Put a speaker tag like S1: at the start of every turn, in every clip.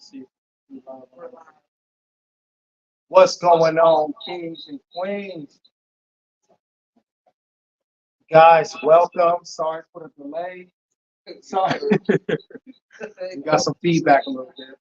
S1: See, what's going on, kings and queens? Guys, welcome. Sorry for the delay. Sorry. We got some feedback a little bit.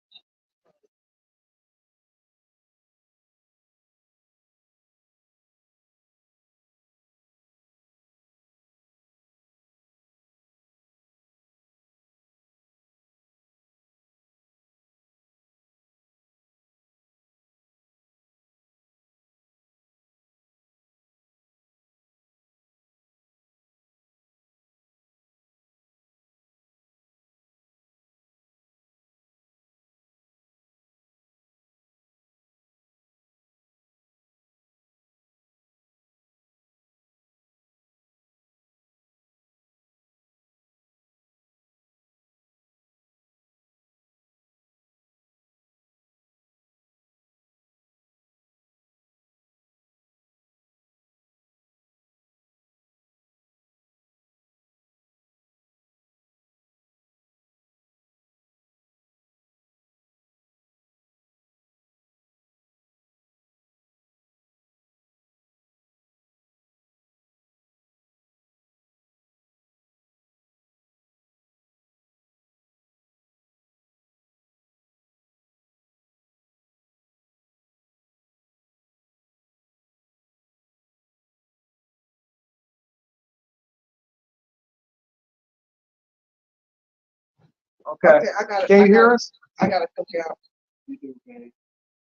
S1: Okay. Can you hear us?
S2: I gotta cook you out.
S1: You do, Danny.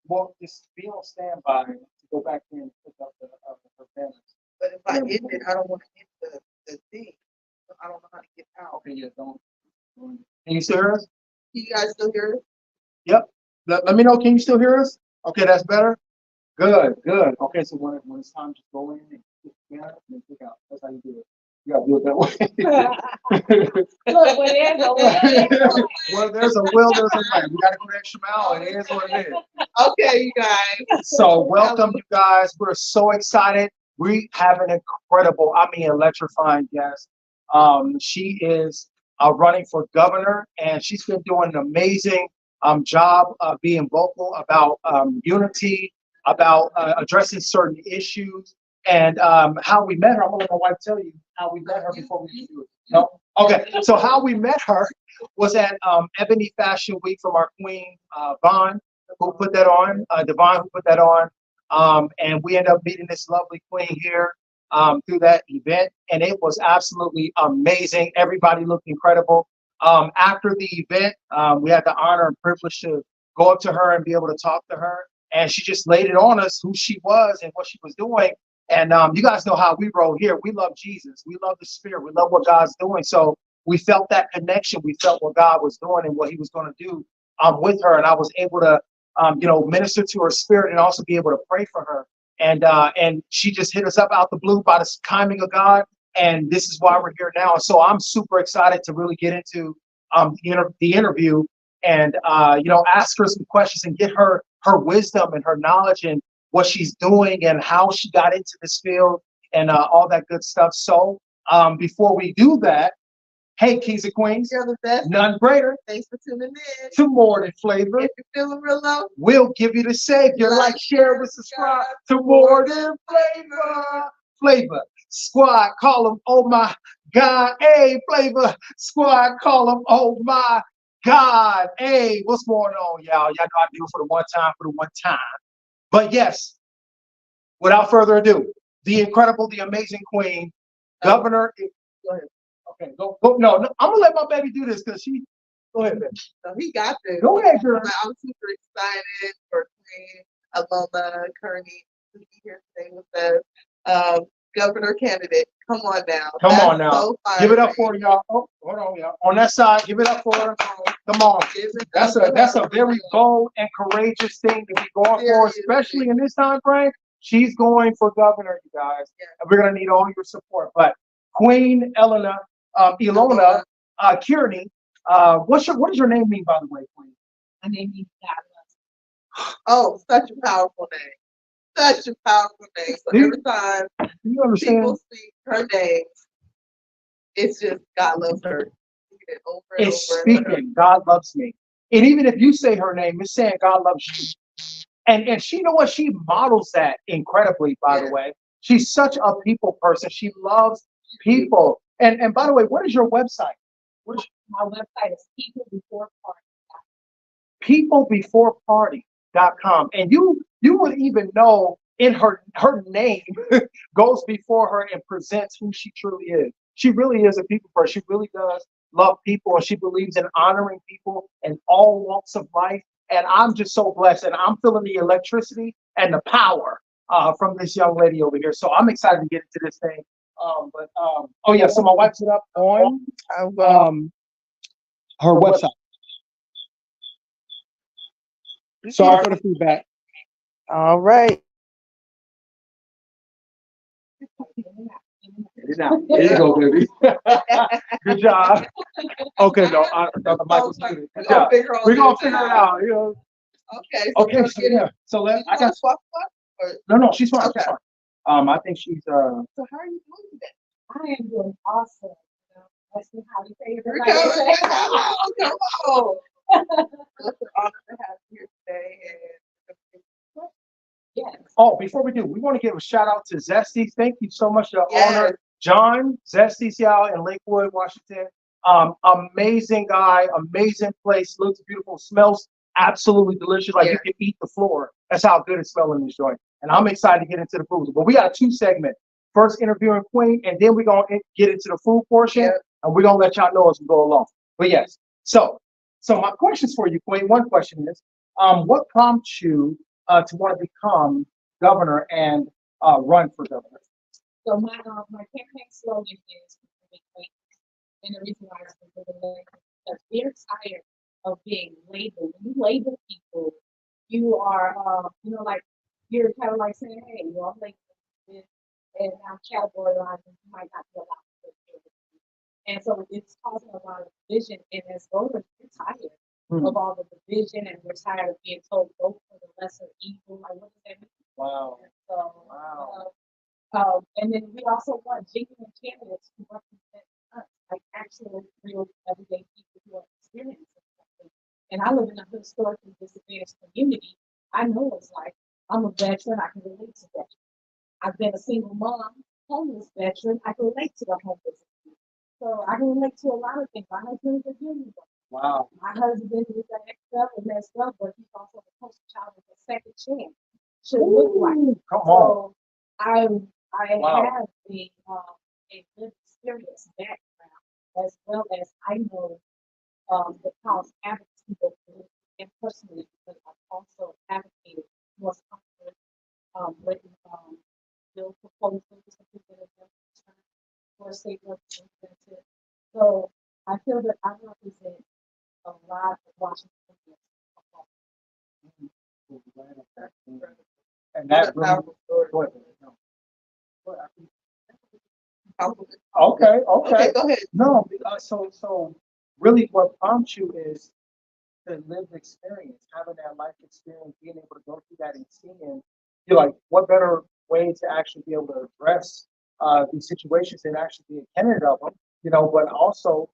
S1: Well, just be on standby to go back in and pick up her banners.
S2: But if I hit it, I don't want to hit the thing. So I don't know how to get out.
S1: Okay, yeah, don't. Can you still hear us?
S2: You guys still hear it?
S1: Yep. Let me know. Can you still hear us? Okay, that's better. Good, good. Okay, so when it's time, just go in and pick banner and then pick out. That's how you do it. You gotta do it that way.
S3: Look, when there's a will,
S1: Well, there's a will, there's a way. We gotta go the extra mile, and it is what it is.
S2: Okay, you guys.
S1: So welcome, you guys. We're so excited. We have an incredible, I mean, electrifying guest. She is running for governor, and she's been doing an amazing job being vocal about unity, about addressing certain issues, and how we met her. I'm gonna let my wife tell you how we met her before we do it. No? Okay. So how we met her was at Ebony Fashion Week from our queen, Vaughn, who put that on, Devon, who put that on. And we ended up meeting this lovely queen here through that event. And it was absolutely amazing. Everybody looked incredible. After the event, we had the honor and privilege to go up to her and be able to talk to her. And she just laid it on us who she was and what she was doing. And you guys know how we roll here. We love Jesus. We love the Spirit. We love what God's doing. So we felt that connection. We felt what God was doing and what He was going to do with her. And I was able to, minister to her spirit and also be able to pray for her. And she just hit us up out the blue by the timing of God. And this is why we're here now. So I'm super excited to really get into the interview and ask her some questions and get her wisdom and her knowledge and what she's doing and how she got into this field and all that good stuff. So before we do that, hey, kings and queens,
S2: You're the best.
S1: none greater
S2: Thanks for tuning in.
S1: to More Than Flavor.
S2: If you're feeling real low,
S1: We'll give you the savior. Like, share, and subscribe to More Than Flavor. Flavor Squad, call them, oh my God. Hey, Flavor Squad, call them, oh my God. Hey, what's going on, y'all? Y'all know I do it for the one time. But yes, without further ado, the incredible, the amazing queen, Governor. Go ahead. Okay, go. No, I'm gonna let my baby do this because she. Go ahead, baby.
S2: so he got this.
S1: Go ahead, girl.
S2: I'm super excited for Queen Alona Kearney to be here today with us. Governor candidate. Come on now.
S1: Come
S2: That's
S1: on now.
S2: So
S1: Give it up for her, y'all. Oh, hold on, y'all. On that side, give it up for her. Come on. That's a very bold and courageous thing to be going for, especially in this time frame. She's going for governor, you guys. And we're gonna need all your support. But Queen Ilona Kearney, what does your name mean, by the way, Queen?
S3: my name is God.
S2: Oh, such a powerful name. Such a powerful name. So every time
S1: Do you understand?
S2: people speak her name, it's just God loves her. Over and
S1: It's
S2: over and over.
S1: speaking. God loves me. And even if you say her name, it's saying God loves you. And she, you know what? She models that incredibly, by the
S2: Yeah.
S1: way. She's such a people person. She loves people. And by the way, what is your website? What is
S3: My website is People Before Party.
S1: peoplebeforeparty.com. And you would even know in her name goes before her and presents who she truly is. She really is a people person. She really does love people, and she believes in honoring people in all walks of life. And I'm just so blessed, and I'm feeling the electricity and the power from this young lady over here. So I'm excited to get into this thing. Oh yeah, so my wife's it up on
S2: I'm going.
S1: her website. Sorry for the feedback.
S2: All right.
S1: Get it out. There you go, baby. Good job. Okay, no, the mic was muted. Good job. We're gonna figure it out. You know.
S2: Okay.
S1: Okay, so yeah. So I got. No, she's fine. She's
S2: Okay.
S1: fine. I think she's
S2: So how are you doing today?
S3: I am doing awesome. You know, that's how you say it.
S2: Come on. It's an honor to have you here today. And
S3: Yes.
S1: Oh, before we do, we want to give a shout out to Zesty. Thank you so much, your
S2: Yes.
S1: owner, John Zesty's y'all in Lakewood, Washington. Amazing guy, amazing place, looks beautiful, smells absolutely delicious. Like you can eat the floor. That's how good it's smelling in this joint. And I'm excited to get into the food. But we got a two segment. First interviewing Queen, and then we're gonna get into the food portion, and we're gonna let y'all know as we go along. But yes, so my questions for you, Queen. One question is, what prompts you to want to become governor and run for governor?
S3: So my campaign slogan is and the reason why it's because they're tired of being labeled. When you label people, you are, like you're kind of like saying, "Hey, you're all labeled this," and I'm categorizing. You might not be allowed to do it. And so it's causing a lot of division. And as voters, we're tired of all the division, and we're tired of being told vote for the lesser evil. Like, what does that mean?
S1: Wow.
S3: So,
S1: Wow.
S3: and then we also want genuine candidates who represent us, like actual, real, everyday people who are experiencing something. And I live in a historically disadvantaged community. I know what it's like. I'm a veteran. I can relate to that. I've been a single mom, homeless veteran. I can relate to the homeless. So I can relate to a lot of things. My husband is a union.
S1: Wow.
S3: My husband is an ex and messed up, but he's also the poster child of a second chance. Should look like.
S1: Come on.
S3: So I
S1: Wow.
S3: have a good experience background as well as I know the cause advocacy both and personally because I've also advocated for comfort, written bill proposals for state representatives. So I feel that I represent a lot of Washington.
S1: And that really,
S2: powerful story.
S1: go ahead. Okay.
S2: Okay, go ahead.
S1: No, so really what prompts you is the lived experience, having that life experience, being able to go through that and seeing, you're like, what better way to actually be able to address these situations and actually be a candidate of them, but also,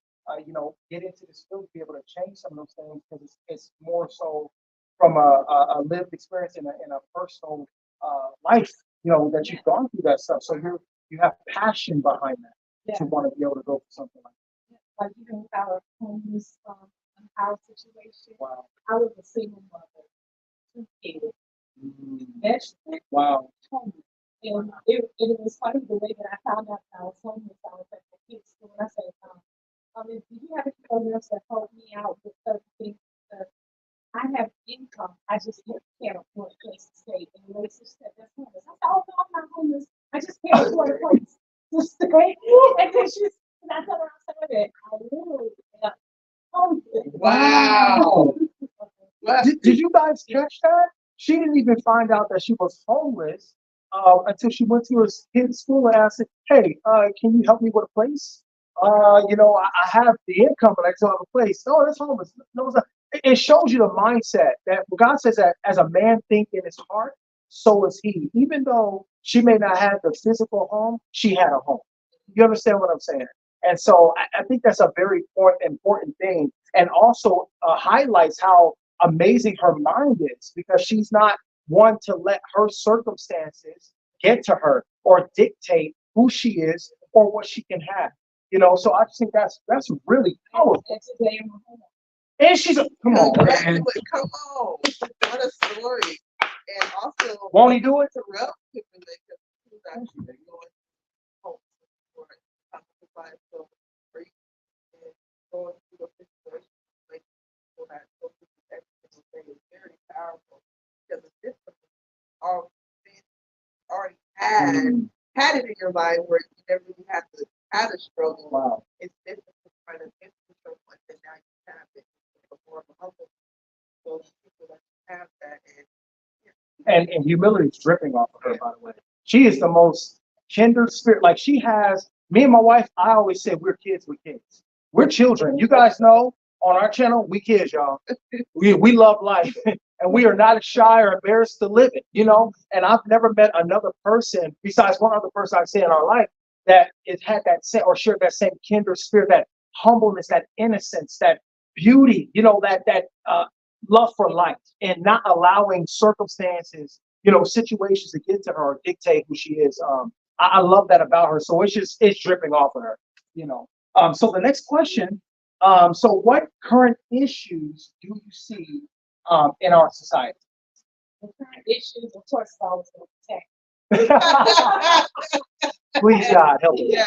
S1: get into this field to be able to change some of those things because it's more so from a lived experience in a personal life, that you've gone through that stuff. So you have passion behind that to want to be able to go for something like that.
S3: Like even with our homeless house situation,
S1: Wow.
S3: I was a single mother, 2 kids,
S1: Mm.
S3: vegetable,
S1: Wow.
S3: homeless. And it was funny the way that I found out that I was homeless. I was at the kids' school. I said, do you have any programs that help me out with certain things? Because I have income. I just can't afford a place to stay. And the lady said, that's homeless. I said, oh, no, I'm not homeless. I just can't afford a place to stay. And then and I told her, I said, I literally am homeless.
S2: Wow. Wow.
S1: Did you guys catch that? She didn't even find out that she was homeless until she went to her kid's school and asked, "Hey, can you help me with a place? I have the income, but I still have a place." No, that's homeless. No, it's not. It shows you the mindset that God says that as a man think in his heart, so is he. Even though she may not have the physical home, she had a home. You understand what I'm saying? And so I think that's a very important thing and also highlights how amazing her mind is because she's not one to let her circumstances get to her or dictate who she is or what she can have. So I just think that's really powerful.
S3: And today I'm a homeowner.
S1: And she's a come on, man.
S2: Come on. What a story. And also,
S1: Won't he do it?
S2: Terrell could relate because he was actually going home for a so for you and going through a situation like people that go through every single day is very powerful because it's different. Already already had it in your life where you never really have to have a struggle.
S1: Wow.
S2: It's different from trying to get the struggle and now you have it. It's more of a humble. So people that have that and
S1: And humility is dripping off of her, by the way. She is the most kindred spirit. Like she has me and my wife, I always say we're kids with kids. We're children. You guys know on our channel, we kids, y'all. We love life and we are not shy or embarrassed to live it. And I've never met another person besides one other person I've seen in our life that it had that same or shared that same kindred spirit, that humbleness, that innocence, that beauty, that love for life and not allowing circumstances, situations to get to her or dictate who she is. I love that about her. So it's dripping off of her. So the next question, so what current issues do you see in our society?
S3: The current issues, of course, I was going to protect.
S1: Please God help me.
S2: yeah.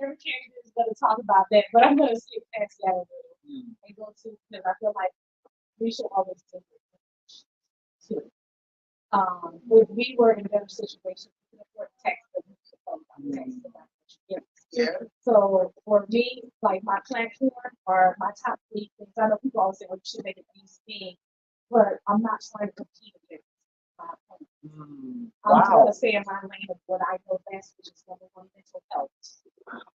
S3: Every candidate is going to talk about that, but I'm going to skip past that a little and go to because I feel like we should always do it too. If we were in a better situation, we could afford tax, but we could afford tax.
S2: Yeah.
S3: So for me, like my platform or my top three things, I know people always say, well, you should make it these things, but I'm not trying to compete against my opponent. I'm
S1: Wow.
S3: going to stay in my lane of what I know best, which is number one, mental health.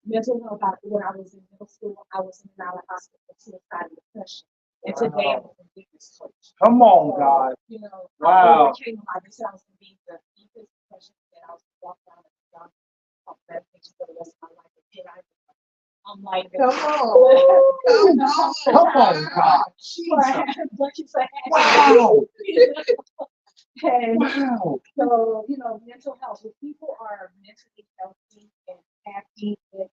S3: Mental health, when I was in middle school, I was in and out of hospital for suicide and depression. And today I'm a fitness coach.
S1: Come on, God.
S3: I
S1: Wow.
S3: overcame a lot. This I was going to be the deepest depression that I was walking down and down medication for the rest of my life. And here I'm like,
S2: Come on.
S1: Come on, God. Wow.
S3: And
S1: Wow.
S3: so, mental health. If people are mentally healthy and happy, and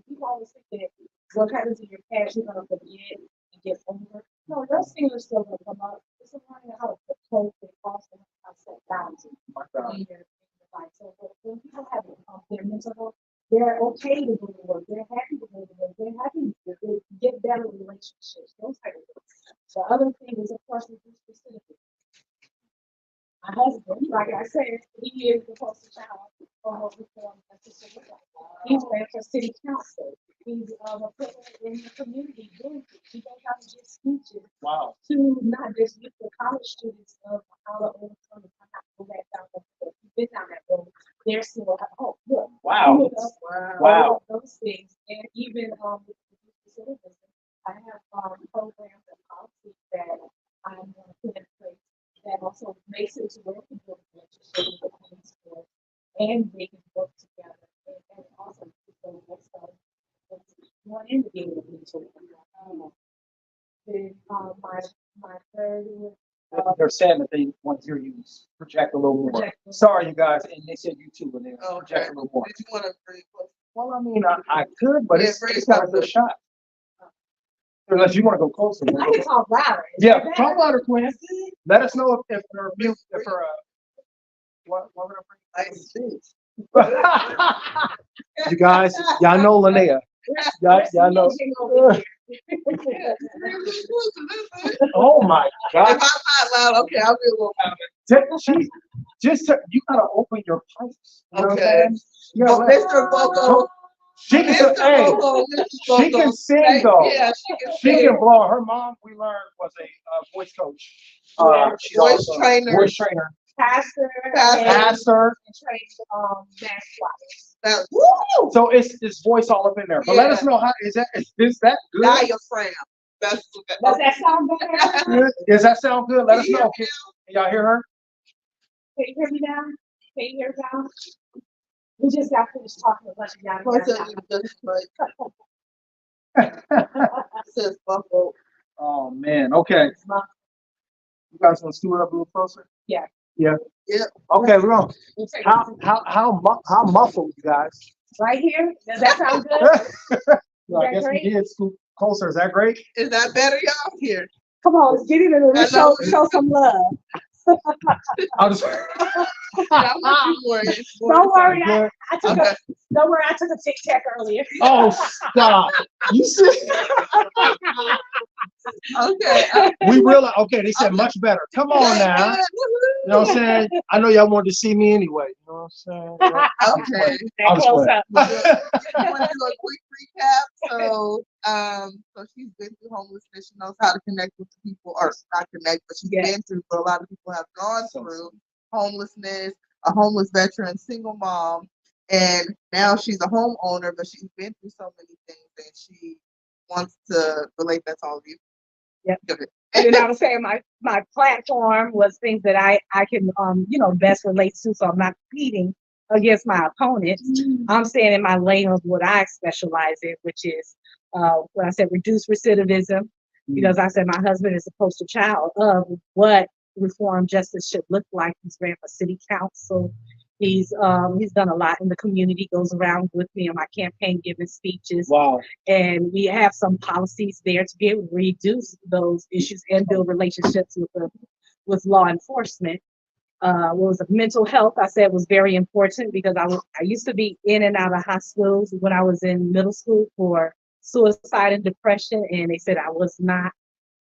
S3: people always think that what happens in your past, you're going to forget and get over. No, those things are still going to come up. It's learning how to cope and also how to set boundaries in your life. So when people have their mental health, they're okay to go to work. They're happy to go to work. They're happy to get better relationships. Those type of things. The other thing is, of course, reduce recidivism. My husband, like I said, he is the poster child for what we call justice. He's ran for city council. He's a pillar in the community. He knows how to give speeches
S1: Wow.
S3: to not just youth, the college students of how to overcome and how to go back down that road. He's been down that road. They're still have hope. Look,
S1: Wow.
S3: all of those things, and even with the citizens, I have programs and policies that I'm going to put in place that also makes it to where people can relationship with the schools and they can work together and also people one individual then my third
S1: They're saying that they want to hear you project a little more.
S3: project.
S1: Sorry, you guys, and they said you too, and they
S2: Okay.
S1: project a little more.
S2: Did you want to bring close?
S1: Well, I mean, I could, but
S2: Yeah,
S1: it's got a good shot. Unless you want to go closer.
S3: I can talk louder.
S1: Yeah, talk louder, Quinn. Let us know if her mute, if her what would I bring? You guys, y'all know Linnea. Y'all know. Oh my
S2: If
S1: God!
S2: I'm not loud, okay, I'll be a little louder.
S1: You gotta open your pipes. You know what I'm
S2: Okay.
S1: saying? You know,
S2: Mr. Vocal.
S1: she can hey, she can sing though.
S2: Yeah,
S1: She can blow. Her mom, we learned, was a voice coach. She's
S2: Voice
S1: also a
S2: trainer.
S1: voice trainer.
S3: Pastor.
S1: Pastor.
S3: And trained mass flyers.
S2: Now, woo!
S1: So it's voice all up in there. But let us know how is that that good?
S2: Diaphragm. That's
S3: Does that sound better?
S1: Does that sound good? Let us
S2: Can you
S1: know.
S2: hear
S1: Can y'all hear her?
S3: Can you hear me now? Can you hear me now? We just got finished talking a bunch of y'all.
S2: Of course, I need this, but Says Buffalo.
S1: Oh man. Okay. You guys want to scoot up a little closer?
S3: Yeah.
S1: Yeah.
S2: Yeah.
S1: Okay, we're on.
S3: We'll take
S1: How muffled, you guys?
S3: right here. Does that sound good?
S1: Well, I
S3: that
S1: guess we
S3: great?
S1: did scoot closer. Is that great?
S2: Is that better, y'all? Here.
S3: Come on, get in and
S2: Hello.
S3: show some love.
S1: I'll just.
S2: That was more-
S3: Don't worry,
S1: Good.
S3: I took
S2: Okay.
S3: don't worry, I took a Tic Tac earlier.
S1: Oh, stop! You see,
S2: Okay.
S1: we realize. Okay, they said much better. Come on now. You know what I'm saying? I know y'all wanted to see me anyway. You know what I'm saying? Yeah.
S2: Okay.
S1: I'm
S3: That
S1: just
S3: close
S1: playing.
S3: up.
S2: I want to do a quick recap. So she's been through homelessness. She knows how to connect with people, or not connect, but she's
S3: Yes.
S2: been through. But a lot of people have gone through homelessness. A homeless veteran, single mom, and now she's a homeowner. But she's been through so many things, and she wants to relate that to all of you.
S3: Yep.
S2: Go ahead.
S3: And then I was saying my platform was things that I can best relate to, so I'm not competing against my opponents. I'm staying in my lane of what I specialize in, which is what I said, reduce recidivism, because I said my husband is a poster child of what reform justice should look like. He's ran for city council. He's done a lot in the community, goes around with me on my campaign giving speeches.
S1: Wow.
S3: And we have some policies there to be able to reduce those issues and build relationships with law enforcement. What was it? Mental health, I said, was very important because I used to be in and out of hospitals when I was in middle school for suicide and depression, and they said I was not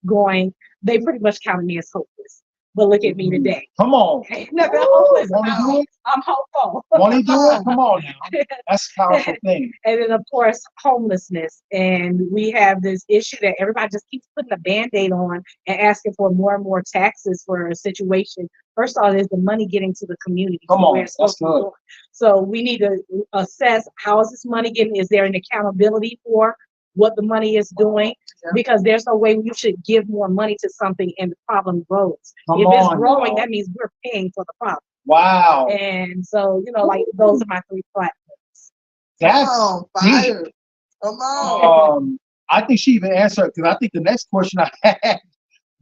S3: going. They pretty much counted me as hopeless. But look at me today.
S1: Come on.
S3: Ain't nothing hopeless
S1: Want to
S3: about
S1: do
S3: me.
S1: it?
S3: I'm hopeful.
S1: Want to do it? Come on now. That's a powerful thing.
S3: And then, of course, homelessness. And we have this issue that everybody just keeps putting a Band-Aid on and asking for more and more taxes for a situation. First of all, is the money getting to the community?
S1: Come on,
S3: it's supposed
S1: that's
S3: to be
S1: good.
S3: going. So we need to assess, how is this money getting? Is there an accountability for what the money is doing?
S2: Yeah.
S3: Because there's no way you should give more money to something and the problem grows.
S1: Come
S3: If it's
S1: on
S3: growing,
S1: now.
S3: that means we're paying for the problem.
S1: Wow.
S3: And so, like, those are my three platforms.
S1: That's
S2: Come on,
S1: deep.
S2: fire. Come on.
S1: I think she even answered, because I think the next question I had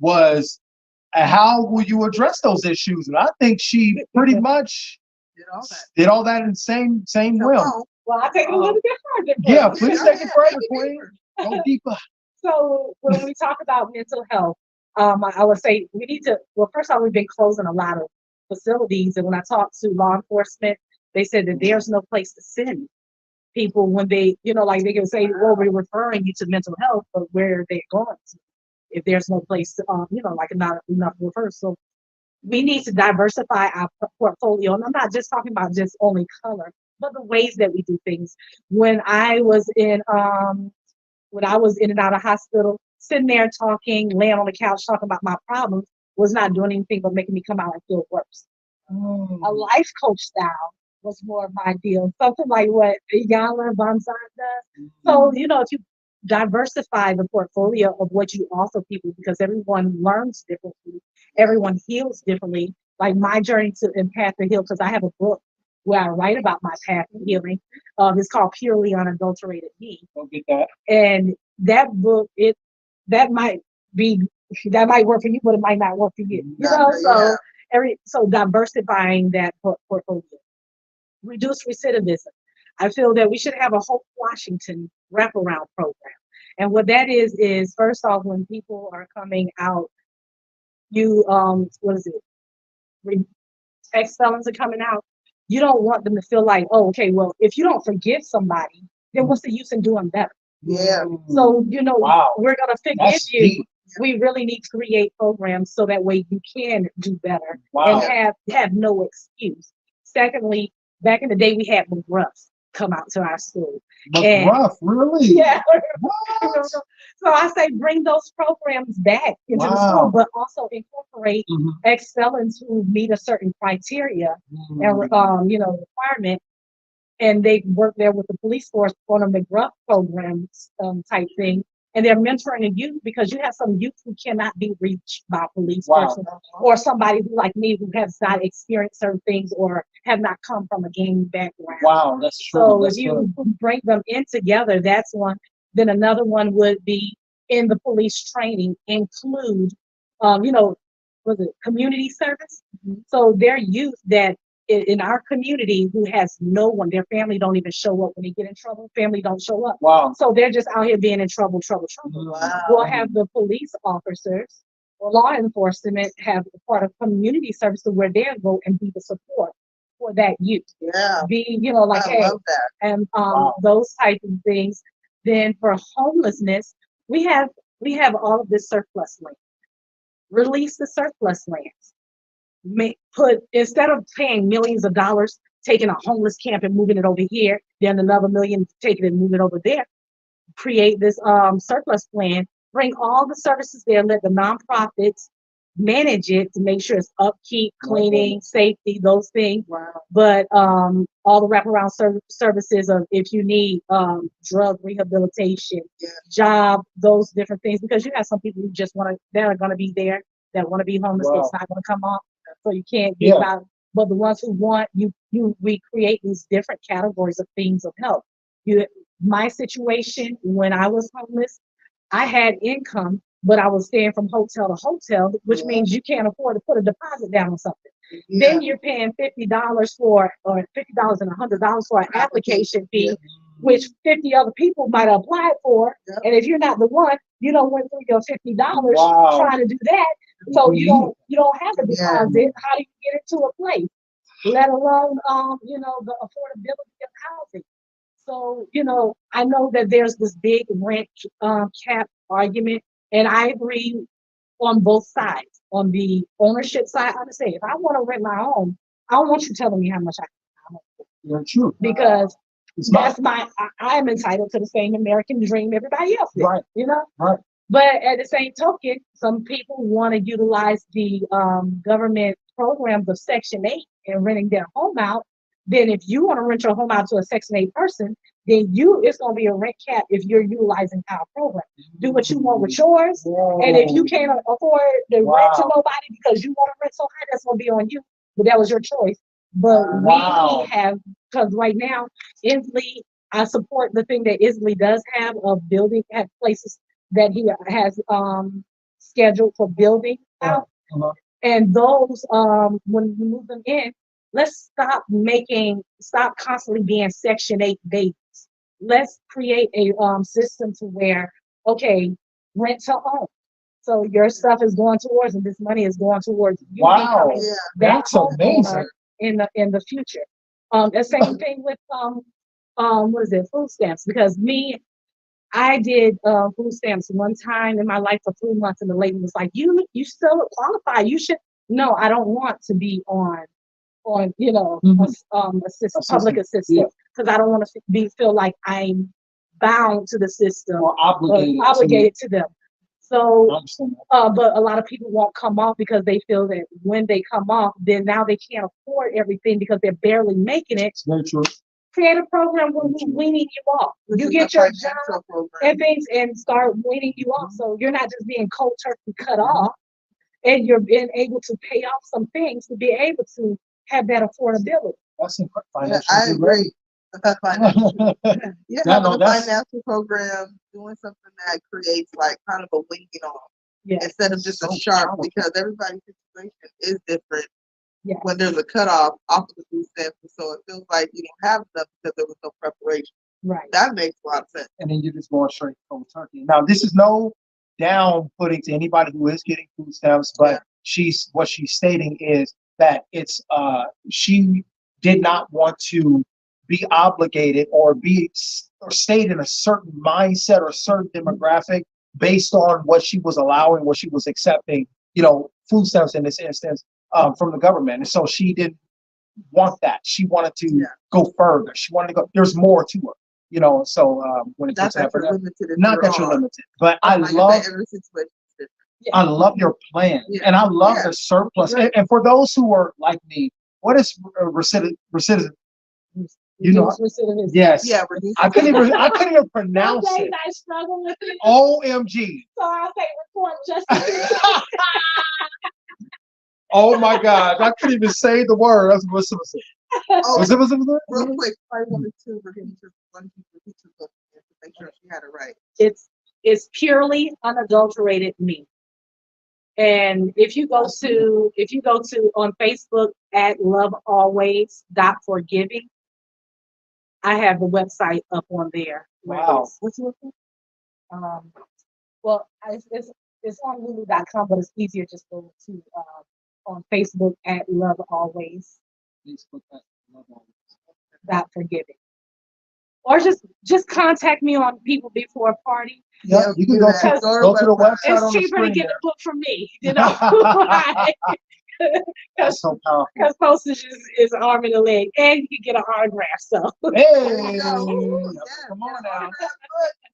S1: was, how will you address those issues? And I think she pretty much
S2: Did all that.
S1: did all that in the same
S2: Come
S1: realm.
S2: on.
S3: Well, I'll take it a little bit further.
S1: Yeah, please take it
S2: Yeah,
S1: further,
S2: take it
S1: Queen.
S2: deeper.
S1: Go deeper.
S3: So when we talk about mental health, I would say we need to, well, first of all, we've been closing a lot of facilities. And when I talked to law enforcement, they said that there's no place to send people when they, like they can say, well, we're referring you to mental health, but where are they going to? If there's no place to, like not enough refers. So we need to diversify our portfolio. And I'm not just talking about just only color, but the ways that we do things. When I was in and out of hospital, sitting there talking, laying on the couch, talking about my problems, was not doing anything but making me come out and feel worse. A life coach style was more of my deal, something like what Yala Bonsai does. So, if you diversify the portfolio of what you offer people, because everyone learns differently, everyone heals differently. Like my journey to Path to Heal, because I have a book where I write about my path to healing. It's called Purely Unadulterated Me.
S1: Don't get that.
S3: And that book, that might work for you, but it might not work for you. So diversifying that portfolio, reduce recidivism. I feel that we should have a Hope Washington wraparound program, and what that is first off, when people are coming out, you what is it? Ex-felons are coming out. You don't want them to feel like, oh, okay, well, if you don't forgive somebody, then what's the use in doing better?
S2: Yeah.
S3: So,
S1: Wow.
S3: we're going to forgive
S1: That's
S3: you.
S1: deep.
S3: We really need to create programs so that way you can do better
S1: Wow.
S3: and have no excuse. Secondly, back in the day, we had McGruffs come out to our school.
S1: McGruff, really?
S3: Yeah.
S1: What?
S3: So I say bring those programs back into the school, but also incorporate ex-felons who meet a certain criteria and requirement, and they work there with the police force on a McGruff program type thing, and they're mentoring youth, because you have some youth who cannot be reached by a police person, or somebody who, like me, who has not experienced certain things or have not come from a gang background.
S1: Wow, that's true.
S3: So
S1: That's
S3: if you bring them in together, that's one. Then another one would be in the police training, include, you know, was it community service?
S2: Mhm.
S3: So their youth that in our community who has no one, their family don't even show up when they get in trouble. Family don't show up.
S1: Wow.
S3: So they're just out here being in trouble, trouble, trouble. We'll
S2: Wow.
S3: have the police officers or law enforcement have a part of community service to where they'll go and be the support for that youth.
S2: Yeah.
S3: Be, you know, like,
S2: I
S3: hey,
S2: love that.
S3: and
S1: Wow.
S3: those type of things. Then for homelessness, we have all of this surplus land. Release the surplus lands. Put instead of paying millions of dollars taking a homeless camp and moving it over here, then another million taking it and moving it over there. Create this surplus plan, bring all the services there, let the nonprofits manage it to make sure it's upkeep, cleaning, safety, those things.
S2: Wow.
S3: But all the wraparound services of if you need drug rehabilitation,
S2: Yeah.
S3: job, those different things, because you have some people who just want to, they're going to be there, that want to be homeless,
S1: Wow.
S3: it's not going to come off, so you can't get
S1: Yeah.
S3: by. But the ones who want we create these different categories of things of help. My situation when I was homeless, I had income, but I was staying from hotel to hotel, which
S2: Yeah.
S3: means you can't afford to put a deposit down on something.
S2: Yeah.
S3: Then you're paying $50 for, or $50 and $100 for an application fee, which 50 other people might have applied for.
S2: Yep.
S3: And if you're not the one, you don't went through your $50
S1: Wow.
S3: trying to do that. So you don't have a
S2: Yeah.
S3: deposit. How do you get into a place? Let alone you know, the affordability of housing. So, you know, I know that there's this big rent cap argument, and I agree on both sides. On the ownership side, I would say if I want to rent my home, I don't want you telling me how much I can,
S1: You're true.
S3: because
S1: It's not
S3: that's I am entitled to the same American dream everybody else is,
S1: right.
S3: you know?
S1: Right.
S3: But at the same token, some people want to utilize the government programs of Section 8 and renting their home out. Then if you want to rent your home out to a Section 8 person, then it's going to be a rent cap if you're utilizing our program. Do what you want with yours. And if you can't afford to rent to
S1: Wow.
S3: nobody because you want to rent so high, that's going to be on you. But that was your choice. But
S1: Wow.
S3: we have, because right now, Inslee, I support the thing that Inslee does have of building at places that he has scheduled for building out.
S1: Uh-huh.
S3: And those, when you move them in, let's stop constantly being Section 8 babies. Let's create a system to where, okay, rent to own. So your stuff is going towards, and this money is going towards you
S1: Wow.
S3: becoming
S2: Yeah.
S3: that
S1: That's amazing.
S3: homeowner in the future. The same thing with what is it, food stamps? Because I did food stamps one time in my life for 3 months, and the lady was like, "You still qualify. You should." No, I don't want to be on you know, public assistance, because I don't want to feel like I'm bound to the system
S1: Or obligated.
S3: obligated to them. So,
S1: I understand that.
S3: but a lot of people won't come off because they feel that when they come off, then now they can't afford everything because they're barely making it.
S1: It's very true.
S3: Create a program where we're weaning you off.
S2: Which
S3: You
S2: is
S3: get
S2: a
S3: your
S2: financial
S3: job
S2: program.
S3: and things and start weaning you off. So you're not just being cold turkey cut off, and you're being able to pay off some things to be able to have that affordability.
S1: That's incredible.
S2: Yeah, I agree. Financial, yeah,
S1: No,
S2: having a
S1: that's-
S2: financial program, doing something that creates like kind of a winking off
S3: Yeah.
S2: instead of just
S1: So
S2: a sharp,
S1: powerful.
S2: because everybody's situation is different.
S3: Yeah.
S2: When there's a cutoff off of the food stamps, so it feels like you don't have enough because there was no preparation.
S3: Right.
S2: That makes a lot of sense.
S1: And then you're just going straight cold turkey. Now, this is no down putting to anybody who is getting food stamps, but
S2: Yeah.
S1: what she's stating is that it's she did not want to be obligated or stayed in a certain mindset or a certain demographic based on what she was allowing, what she was accepting, you know, food stamps in this instance from the government. And so she didn't want that. She wanted to go further. She wanted to go, there's more to her, you know. So when it
S2: Not
S1: comes to
S2: that you're
S1: that,
S2: limited. If
S1: not that you're
S2: on.
S1: limited, but I
S2: Like
S1: love
S2: said, every situation is different.
S1: I love your plan,
S2: Yeah.
S1: and I love
S2: Yeah.
S1: the surplus.
S2: Right.
S1: And for those who are like me, what is recidivism? You know,
S3: Recidivism.
S1: yes.
S2: Yeah, reduce
S1: I couldn't even
S3: Some
S1: pronounce
S3: days
S1: it.
S3: I struggle with it,
S1: OMG.
S3: so I say report justice.
S1: Oh my God. I couldn't even say the word. That's recidivism.
S2: Oh,
S1: Recidivism?
S2: real quick, I wanted to repeat to make sure she You had it right.
S3: It's purely unadulterated me. And if you go to on Facebook at Love Always dot Forgiving, I have the website up on there.
S1: Wow.
S3: What's it looking? Well, it's on Lulu.com, but it's easier just go to on Facebook at Love Always
S1: Facebook at Love Always.
S3: dot Forgiving. Or just contact me on People Before a Party.
S1: Yeah, you can go
S3: that.
S1: go to the website
S3: It's
S1: on the
S3: cheaper to
S1: screen
S3: get
S1: there.
S3: a book from me, you know.
S1: That's so powerful.
S3: Because postage is an arm and a leg, and you can get an autograph. So
S1: Hey,
S2: There you go.
S1: come on now.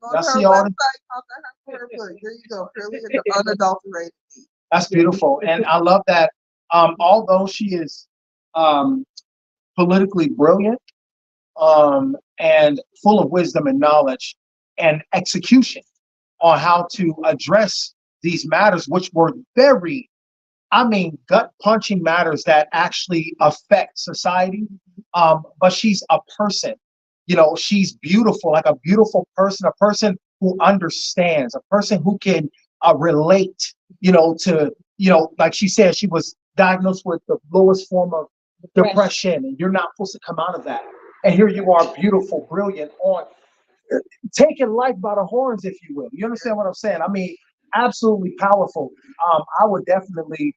S2: Go
S1: Y'all
S2: to her
S1: see all
S2: website,
S1: the-
S2: contact her for her book. There you go. Purely unadulterated.
S1: That's beautiful, and I love that. Although she is um, politically brilliant and full of wisdom and knowledge and execution on how to address these matters, which were very, I mean, gut punching matters that actually affect society. But she's a person, she's beautiful, like a beautiful person, a person who understands, a person who can relate, like she said, she was diagnosed with the lowest form of depression, and you're not supposed to come out of that. And here you are, beautiful, brilliant, on taking life by the horns, if you will. You understand what I'm saying? I mean, absolutely powerful. I would definitely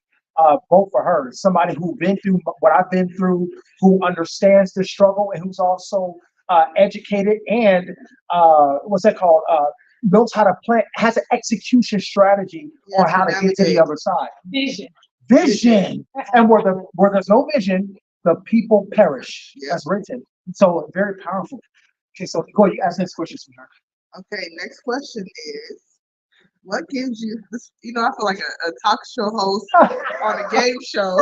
S1: vote for her. Somebody who's been through what I've been through, who understands the struggle, and who's also educated and what's that called? Knows how to plan, has an execution strategy on how to get to the other side. Vision. And where there's no vision, the people perish. That's written. So very powerful. Okay, so Nicole, you ask next question, sweetheart.
S2: Okay, next question is, what gives you this? I feel like a talk show host on a game show.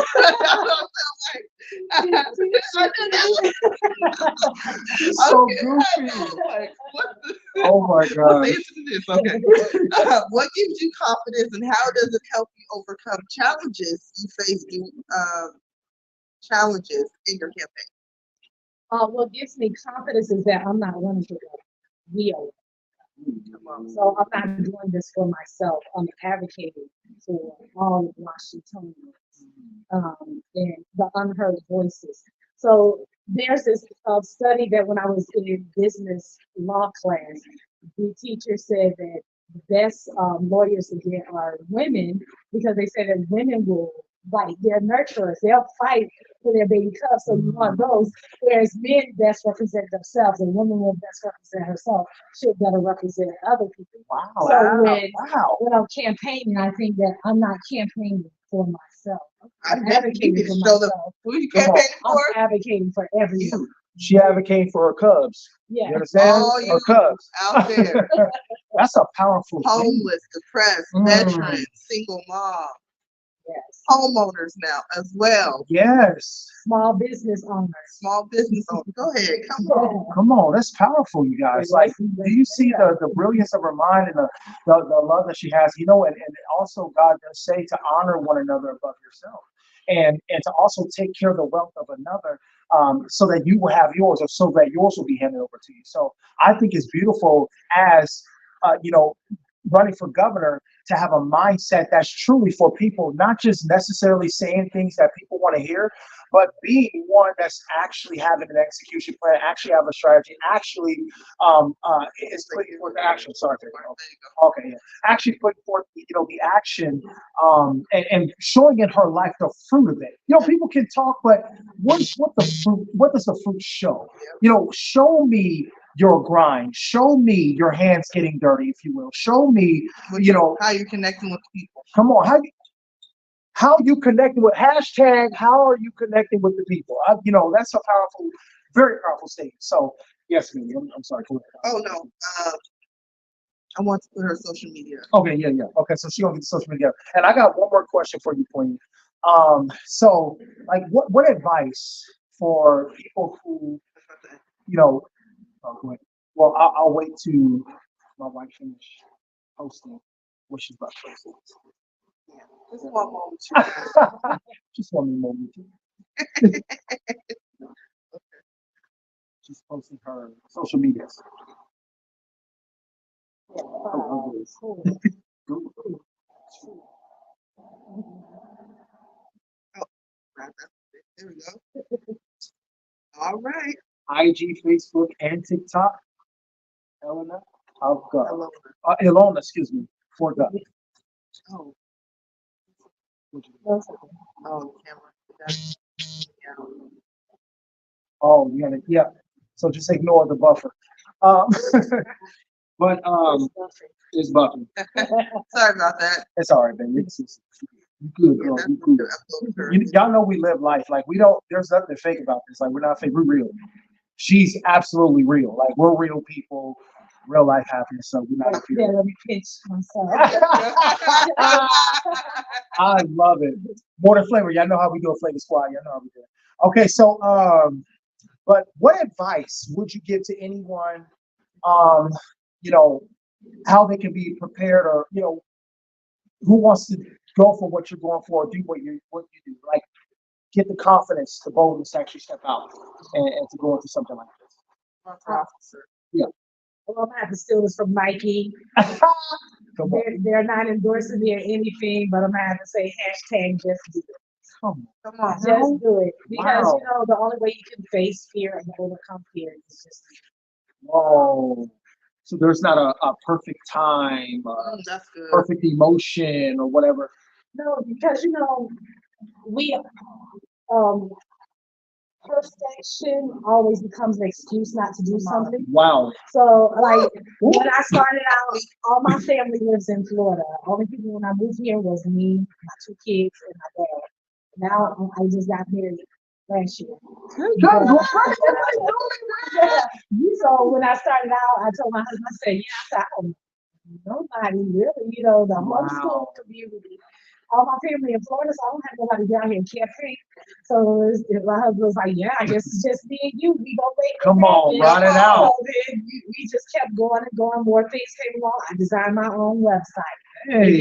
S1: So goofy. Oh my
S2: What's the
S1: god.
S2: answer to this? Okay. What gives you confidence, and how does it help you overcome challenges you face challenges in your campaign?
S3: What gives me confidence is that I'm not running for the wheel. So I'm not doing this for myself. I'm advocating for all Washingtonians and the unheard voices. So there's this study that when I was in business law class, the teacher said that the best lawyers to get are women because they said that women will fight. They're nurturers. They'll fight for their baby cubs. So you want those. Whereas men best represent themselves, and women will best represent herself. Should better represent other people.
S1: Wow.
S3: So
S1: Wow.
S3: when I'm campaigning, I think that I'm not campaigning for myself. I'm
S2: You
S3: advocating
S2: can
S3: for
S2: show them
S3: myself.
S2: who you
S1: Come on.
S2: campaigning
S3: I'm
S2: for.
S3: advocating for everyone.
S1: She advocating for her cubs.
S3: Yeah.
S1: You understand?
S2: All
S1: Her
S2: you
S1: cubs.
S2: out there,
S1: That's a powerful thing.
S2: homeless, depressed, veterans, single mom,
S3: Yes.
S2: homeowners now as well,
S1: Yes.
S3: Small business owners.
S2: small business owners. Go ahead, come
S3: Yeah.
S2: on.
S1: Come on, that's powerful, you guys. Like, do you see the brilliance of her mind and the love that she has? And also God does say to honor one another above yourself, and to also take care of the wealth of another, so that you will have yours, or so that yours will be handed over to you. So I think it's beautiful as running for governor, to have a mindset that's truly for people, not just necessarily saying things that people want to hear, but being one that's actually having an execution plan, actually have a strategy, actually is putting forth action. Sorry, okay, yeah. Actually putting forth the action, and showing in her life the fruit of it. People can talk, but what the fruit? What does the fruit show? Show me your grind. Show me your hands getting dirty, if you will. Show me,
S2: how you're connecting with people.
S1: Come on, how you connecting with hashtag? How are you connecting with the people? That's a powerful, very powerful statement. So yes, Minnie, I'm sorry.
S2: Oh no, I want to put her social media.
S1: Okay, yeah. Okay, so she gonna get the social media. And I got one more question for you, Queen. So like, what advice for people who, oh, go ahead. Well, I'll wait to my wife finish posting what she's about to post.
S2: Yeah, just one moment.
S1: Just one moment. She's posting her social medias. love this.
S3: Cool.
S2: Oh, right, there we go. All right.
S1: IG, Facebook, and TikTok. Elena, I've got
S2: Hello.
S1: Ilona, excuse me, forgot.
S2: Oh,
S3: Those
S2: oh, camera. Yeah.
S1: Oh, you gotta, yeah. So just ignore the buffer. Um, but it's buffering.
S2: Sorry about that.
S1: It's all right, baby. You good,
S2: Yeah,
S1: girl.
S2: that's
S1: You
S2: what
S1: good.
S2: I'm sure.
S1: Y'all know we live life. Like we don't. There's nothing fake about this. Like we're not fake. We're real. She's absolutely real. Like we're real people. Real life happens. So we're not
S3: Yeah,
S1: here.
S3: let me pinch myself.
S1: I love it. More than flavor. Y'all know how we do a flavor squad. Y'all know how we do it. Okay, so but what advice would you give to anyone, um, you know, how they can be prepared, or who wants to go for what you're going for, or do what you do, like get the confidence, the boldness to actually step out and to go into something like this.
S2: Officer.
S1: Yeah.
S3: Well, I'm gonna have to steal this from Nike.
S1: Come on.
S3: They're not endorsing me or anything, but I'm gonna have to say hashtag just do it.
S1: Come
S2: Come on.
S3: Just do it. Because
S1: Wow.
S3: the only way you can face fear and overcome fear is just
S1: Whoa. So there's not a perfect time,
S2: That's good.
S1: perfect emotion, or whatever.
S3: no, because we um perfection always becomes an excuse not to do something.
S1: Wow.
S3: So, like, when I started out, all my family lives in Florida. Only people when I moved here was me, my two kids, and my dad. Now I just got married last year. So when I started out, I told my husband, I said, yeah, I don't know nobody really, the homeschool community. All my family in Florida, so I don't have nobody down here in campaign. So my husband was like, yeah, I guess it's just me and you. We gonna make it
S1: Come on,
S3: happen.
S1: run it out.
S3: So then we just kept going and going. More things came along. I designed my own website.
S1: Hey.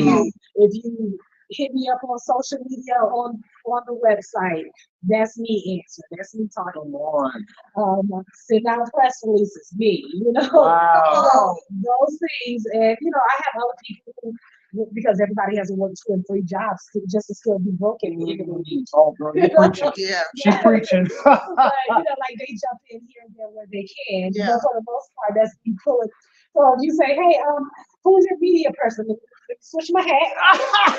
S3: If you hit me up on social media on the website, that's me answering. That's me talking.
S1: Come on.
S3: Send out press releases, me.
S1: Wow.
S3: Those things, and I have other people because everybody has to work 2 and 3 jobs just to still be broken.
S1: Oh, girl, you're preaching.
S2: Yeah.
S1: She's preaching.
S3: But like they jump in here and there where they can.
S2: Yeah.
S3: But for the most part, that's me pulling. So if you say, hey, who's your media person? Switch my hat.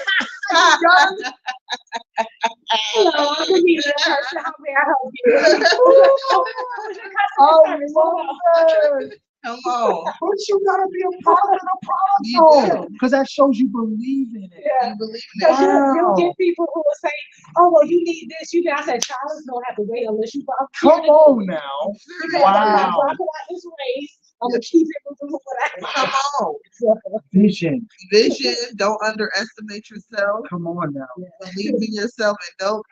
S3: Hello, I'm the media person. How may I help you? Who's your customer service?
S2: Come on.
S1: But you gotta be a part of the problem, because that shows you believe in it.
S3: Yeah.
S2: You believe in
S3: Because
S2: it.
S3: you'll get people who will say, oh, well, you need this, you need. I said, child is going to have to wait unless you buy.
S1: Come on now.
S3: Because
S1: Wow.
S3: I'm dropping out this race. I'm going to keep it moving with what I
S2: Come on.
S1: Vision.
S2: Vision. Don't underestimate yourself.
S1: Come on now.
S2: Believe in yourself and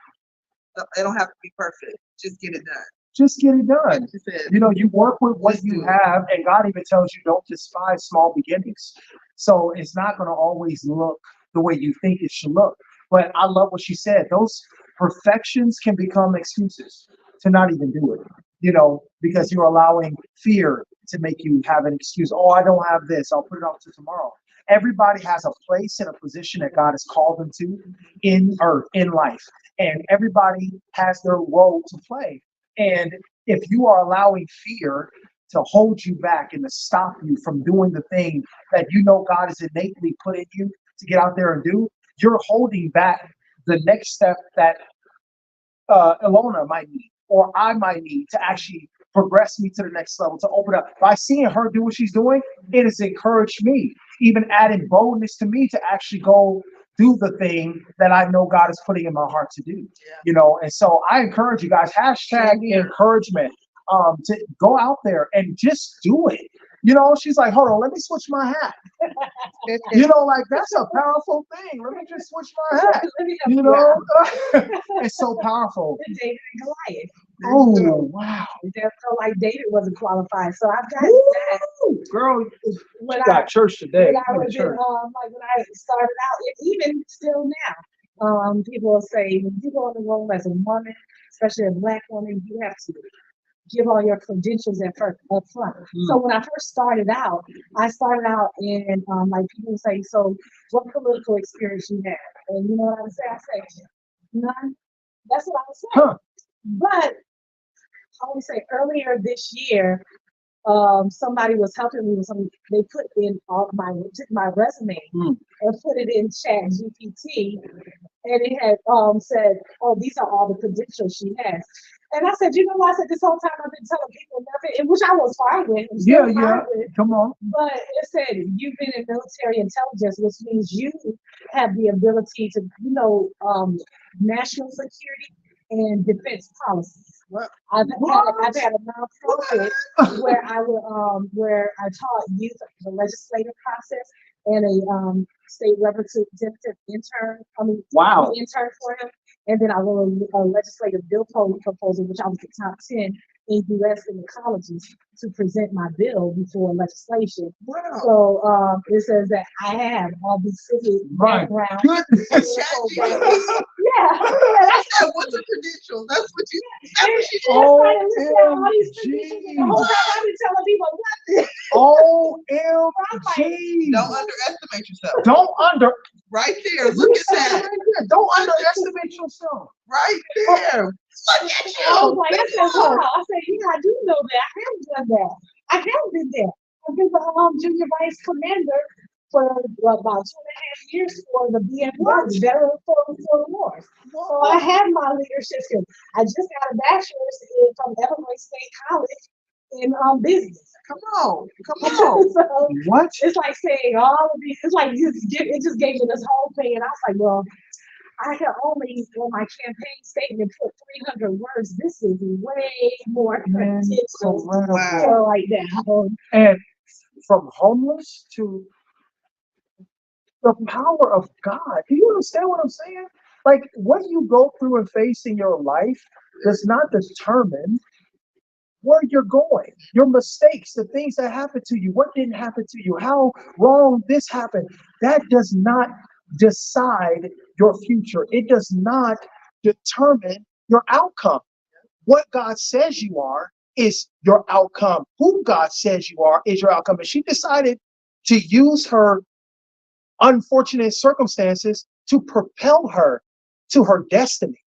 S2: it don't have to be perfect. Just get it done.
S1: Just get it done.
S2: Like you said.
S1: You work with what
S2: Just
S1: you
S2: do it.
S1: have, and God even tells you don't despise small beginnings. So it's not going to always look the way you think it should look. But I love what she said. Those perfections can become excuses to not even do it, because you're allowing fear to make you have an excuse. Oh, I don't have this. I'll put it off to tomorrow. Everybody has a place and a position that God has called them to in earth, in life. And everybody has their role to play. And if you are allowing fear to hold you back and to stop you from doing the thing that God has innately put in you to get out there and do, you're holding back the next step that Ilona might need, or I might need to actually progress me to the next level, to open up. By seeing her do what she's doing, it has encouraged me, even adding boldness to me to actually go do the thing that I know God is putting in my heart to do. And so I encourage you guys, hashtag encouragement, to go out there and just do it. She's like, hold on, let me switch my hat. Like that's a powerful thing. Let me just switch my hat. It's so powerful.
S3: David and Goliath.
S1: Oh, wow.
S3: Felt like David wasn't qualified. So I've got that.
S1: Girl,
S3: When
S1: you got church today.
S3: when I was in, when I started out, even still now, people will say, when you go in the room as a woman, especially a black woman, you have to give all your credentials at first up front. So when I first started out, in like people would say, so what political experience you have? And you know what I would say? I say, none. That's what I would say.
S1: Huh.
S3: But I would say earlier this year, somebody was helping me with something. They put in took my resume
S1: Mm.
S3: and put it in Chat GPT, and it had said, "Oh, these are all the credentials she has." And I said, "You know what?" I said, "This whole time I've been telling people nothing," and which I was fine with. I'm
S1: Yeah,
S3: still
S1: yeah.
S3: fine with.
S1: Come on.
S3: But it said you've been in military intelligence, which means you have the ability to, national security and defense policies.
S2: What?
S3: I've had a nonprofit where I taught youth the legislative process and a state representative intern.
S1: Wow.
S3: Intern for him, and then I wrote a legislative bill proposal, which I was the top 10 in U.S. in the colleges to present my bill before legislation.
S2: Wow.
S3: So it says that I have all these civic
S1: Right.
S3: background.
S1: Goodness.
S3: Yeah,
S2: That was the credentials. That's what you. That's what she did.
S3: all these credentials, and the whole time I've been telling people nothing.
S1: OMG.
S2: Don't underestimate yourself.
S1: Don't under.
S2: Right there. Look at that.
S1: Don't underestimate yourself.
S2: Right there. Look at
S3: I was
S2: you.
S3: like, I said, wow. I said, yeah, I do know that. I have done that. I have been there. I've been the junior vice commander for about 2.5 years for the VFW, Veteran for Wars. So I have my leadership skills. I just got a bachelor's from Illinois State College in business.
S2: Come on. Come on.
S3: So
S1: What?
S3: it's like saying all of these. It's like it just gave me this whole thing, and I was like, well, I can only on my campaign statement put 300 words. This is way more potential.
S2: Wow.
S3: So like that.
S1: And from homeless to the power of God. Do you understand what I'm saying? Like what you go through and face in your life does not determine where you're going. Your mistakes, the things that happened to you, what didn't happen to you, how wrong this happened, that does not decide your future. It does not determine your outcome. What God says you are is your outcome. Who God says you are is your outcome. And she decided to use her unfortunate circumstances to propel her to her destiny,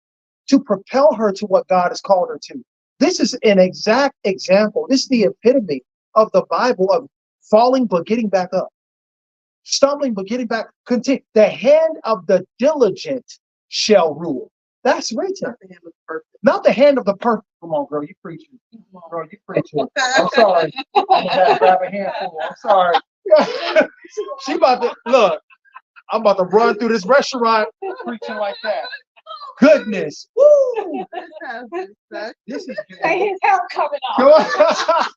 S1: to propel her to what God has called her to. This is an exact example. This is the epitome of the Bible of falling but getting back up, stumbling but getting back. Continue. The hand of the diligent shall rule. That's written. Not the hand of the perfect. Come on, girl, you preaching. Girl, you preaching. I'm sorry. I'm gonna have to grab a handful. I'm sorry. She about to look. I'm about to run through this restaurant preaching like that. Goodness. Woo! This is
S3: Say his hair coming off.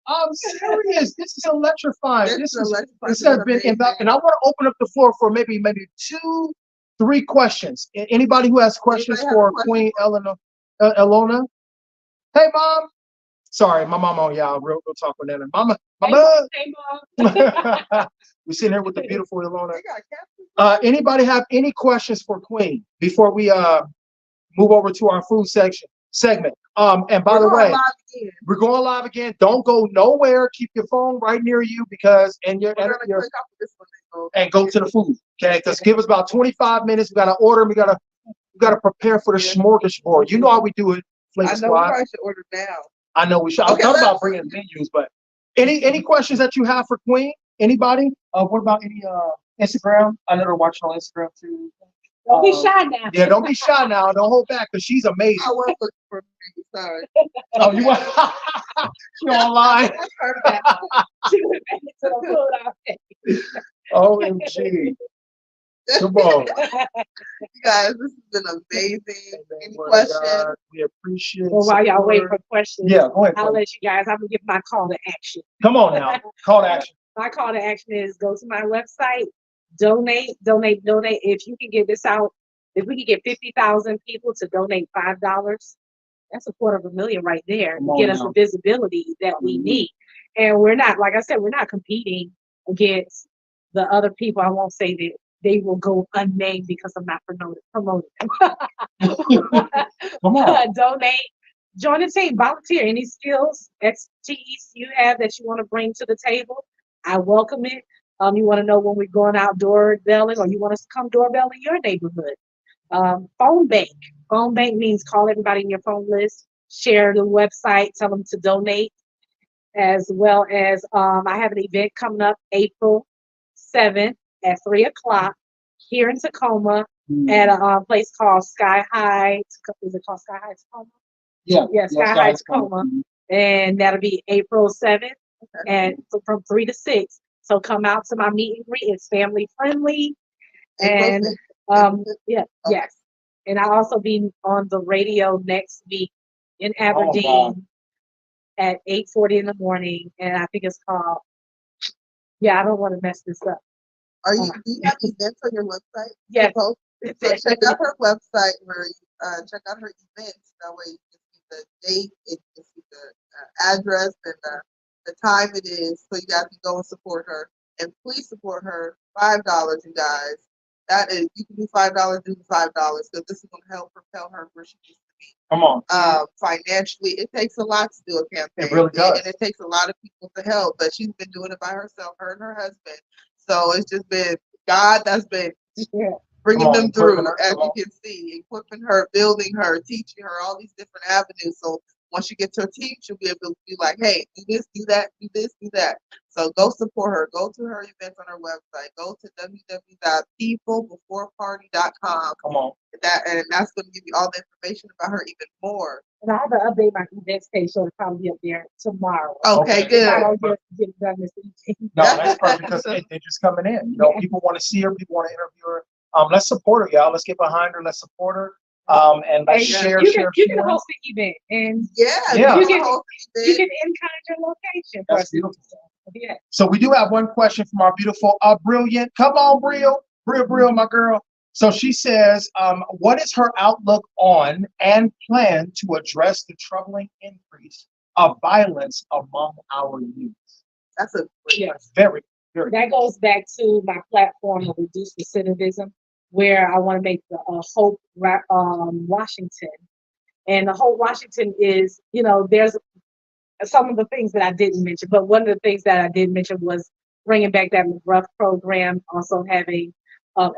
S1: I'm serious. This is electrifying. This has been
S2: amazing.
S1: and I want to open up the floor for maybe 2, 3 questions. Anybody who has questions for Queen Elona? Hey, Mom. Sorry, my mom on y'all. Real talk with that. Mama.
S3: Hey, Mom.
S1: We're sitting here with the beautiful Elona. Anybody have any questions for Queen before we move over to our food segment? And by the way, we're going live again. Don't go nowhere. Keep your phone right near you and go to the food. Okay, just give us about 25 minutes. We gotta order. We gotta prepare for the smorgasbord. You know how we do it.
S2: I know we probably should order now.
S1: I know we should. I thought about bringing menus, but any questions that you have for Queen? Anybody? What about any Instagram? I know they're watching on Instagram too.
S3: Don't be shy now.
S1: Yeah, don't be shy now. Don't hold back because she's amazing.
S2: I was looking for me. Sorry.
S1: Oh, you want? She online?
S3: She went back to the food outfit.
S1: OMG. Come on.
S2: You guys, this has been amazing. Any questions?
S1: We appreciate it.
S3: Well, while y'all wait for questions,
S1: yeah, go ahead.
S3: I'll let you guys. I'm gonna give my call to action.
S1: Come on now. Call to action.
S3: My call to action is go to my website, donate. If you can get this out, if we can get 50,000 people to donate $5, that's $250,000 right there. Get us the visibility that we need. And we're not, like I said, we're not competing against the other people. I won't say that they will go unnamed because I'm not promoting them.
S1: Come on.
S3: join the team, volunteer. Any skills, expertise you have that you want to bring to the table, I welcome it. You want to know when we're going out doorbelling, or you want us to come doorbell in your neighborhood. Phone bank. Phone bank means call everybody in your phone list, share the website, tell them to donate, as well as I have an event coming up April 7th at 3 o'clock here in Tacoma at a place called Sky High. Is it called Sky High Tacoma?
S1: Yeah.
S3: Yeah, Sky High Tacoma. And that'll be April 7th and from 3 to 6. So come out to my meet and greet. It's family friendly. And yeah, yes. And I'll also be on the radio next week in Aberdeen at 8:40 in the morning. And I think it's called, yeah, I don't want to mess this up.
S2: Do you have events on your website?
S3: Yes.
S2: So check out her website where you check out her events. That way you can see the date, you can see the address and the time it is. So you guys can go and support her. And please support her. $5, you guys. That is, you can do $5, do $5 because this is going to help propel her where she needs to be.
S1: Come on.
S2: Financially, it takes a lot to do a campaign.
S1: It really does.
S2: And it takes a lot of people to help, but she's been doing it by herself, her and her husband. So it's just been God that's been bringing them through, as you can see, equipping her, building her, teaching her all these different avenues. So once you get to a team, she'll be able to be like, hey, do this, do that, do this, do that. So go support her. Go to her events on her website. Go to www.peoplebeforeparty.com.
S1: Come on.
S2: And that's going to give you all the information about her even more.
S3: And I have to update my events page, so it'll probably be up there tomorrow.
S2: Okay, good.
S3: I don't get it done this evening.
S1: No, that's perfect because they're just coming in. You know, people want to see her. People want to interview her. Let's support her, y'all. Let's get behind her. Let's support her. And let's share.
S3: You can host the event, and
S2: you can
S3: in-kind your location.
S1: That's beautiful.
S3: Yeah.
S1: So we do have one question from our beautiful, brilliant. Come on, Brill, my girl. So she says, what is her outlook on and plan to address the troubling increase of violence among our youth?
S2: That's a
S1: very, very.
S3: That goes back to my platform of reduce recidivism, where I want to make the Hope Washington. And the Hope Washington is, there's some of the things that I didn't mention, but one of the things that I did mention was bringing back that McGruff program, also having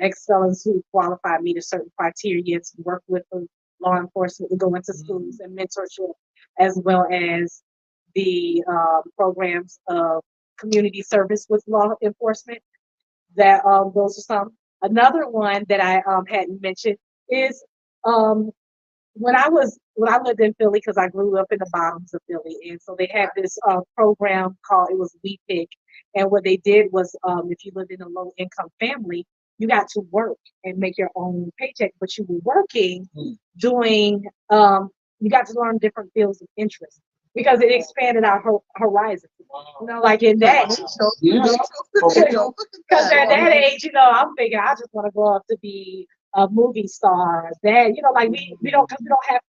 S3: ex-felons who qualified meet a certain criteria to work with the law enforcement to go into schools and mentorship, as well as the programs of community service with law enforcement. That those are some. Another one that I hadn't mentioned is when I lived in Philly, because I grew up in the bottoms of Philly, and so they had this program called, it was We Pick, and what they did was if you lived in a low income family, you got to work and make your own paycheck, but you were working doing you got to learn different fields of interest because it expanded our horizons. Like in that, because at that age, I'm thinking I just want to grow up to be a movie star. That like we don't have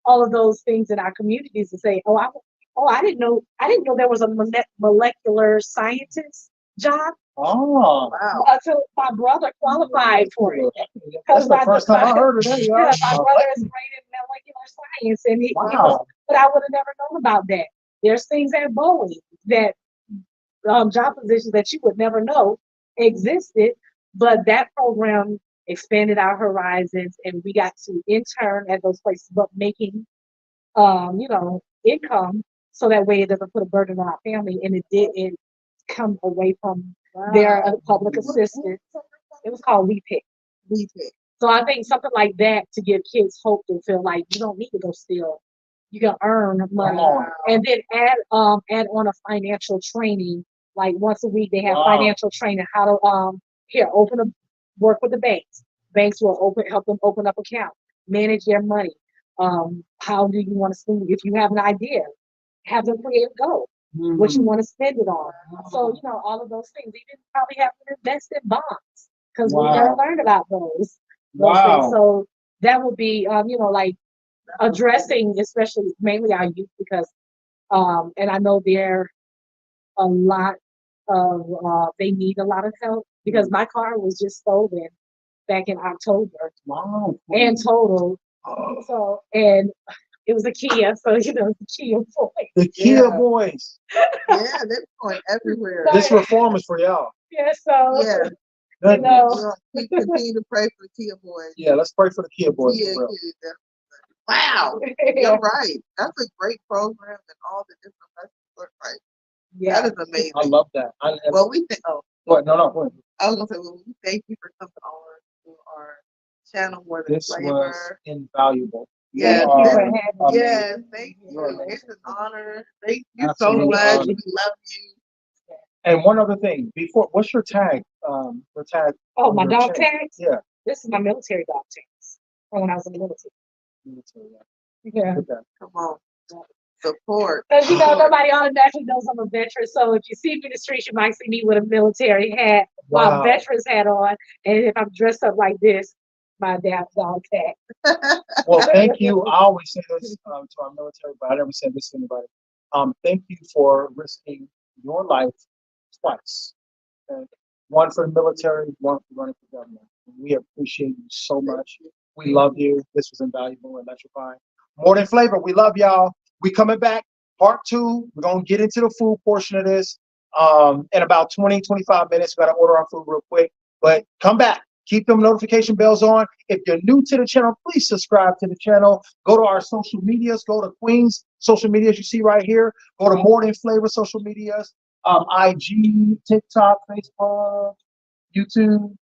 S3: all of those things in our communities to say, I didn't know there was a molecular scientist job.
S1: Oh,
S3: wow! Until my brother qualified for it.
S1: That's the first time I heard of that.
S3: Yeah, my brother is great in molecular science, and he was, but I would have never known about that. There's things at Boeing that job positions that you would never know existed, but that program expanded our horizons, and we got to intern at those places, but making income, so that way it doesn't put a burden on our family, and it didn't come away from their public assistance. It was called We Pick. So I think something like that to give kids hope to feel like you don't need to go steal. You can earn money, and then add on a financial training. Like once a week, they have financial training. How to work with the banks. Banks will help them open up accounts, manage their money. How do you want to spend? If you have an idea, have them create a goal. What you want to spend it on. So all of those things. Even probably have to invest in bonds because we never learned about those things. So that would be like addressing, especially mainly our youth, because and I know they're a lot of they need a lot of help because my car was just stolen back in October and totaled. So and it was a Kia, so you know, the Kia boy.
S1: The Kia
S2: Yeah.
S1: boys.
S2: Yeah, they're going everywhere.
S1: This reform is for y'all.
S3: Yeah, so
S2: Yeah,
S3: you
S1: Goodness.
S3: know,
S2: we continue to pray for the Kia boys.
S1: Yeah, let's pray for the Kia boys.
S2: Kia
S1: For real.
S2: kids, definitely. Wow,
S3: yeah,
S2: you're right. That's a great program and all the different lessons. Look right.
S3: yeah.
S2: That is amazing.
S1: I love that.
S2: Well, we think. Oh,
S1: What? No, no. Go ahead.
S2: I was gonna say, well, we thank you for coming on to our channel, More Than
S1: This was
S2: Flavor.
S1: invaluable.
S2: Yeah,
S3: Thank you for
S1: are
S3: having me.
S1: amazing.
S2: Yes, thank
S1: You are
S2: you. It's
S1: amazing.
S2: an honor. Thank you
S1: Absolutely
S2: so much.
S1: honored.
S2: We love you.
S1: And one other thing, before, what's your tag? Your tag.
S3: Oh,
S1: on
S3: my
S1: your
S3: dog
S1: chain?
S3: tags?
S1: Yeah.
S3: This is my military dog tags from when I was in the military. Yeah.
S1: Okay.
S2: Come on, support.
S3: Because you know,
S2: support.
S3: nobody automatically knows I'm a veteran. So if you see me in the street, you might see me with a military hat, my
S1: Wow.
S3: veteran's hat on. And if I'm dressed up like this, my damn dog tag.
S1: Well, thank you. I always say this to our military, but I never said this to anybody. Thank you for risking your life twice. Okay? One for the military, one for running for government. We appreciate you so much. We love you. This was invaluable and electrifying. More Than Flavor. We love y'all. We coming back. Part 2. We're going to get into the food portion of this in about 20, 25 minutes. We got to order our food real quick. But come back. Keep them notification bells on. If you're new to the channel, please subscribe to the channel. Go to our social medias. Go to Queen's social medias you see right here. Go to More Than Flavor social medias. IG, TikTok, Facebook, YouTube.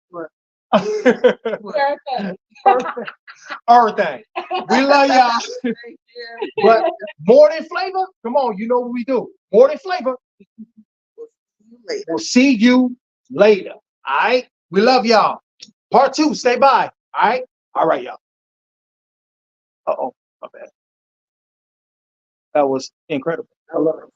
S3: Perfect.
S1: Perfect. Everything. We love y'all.
S2: Thank you.
S1: But More Than Flavor, come on, you know what we do. More Than Flavor.
S2: We'll see you later.
S1: We'll see you later. All right. We love y'all. Part 2. Stay by. All right. All right, y'all. Uh-oh. My bad. That was incredible. I love it.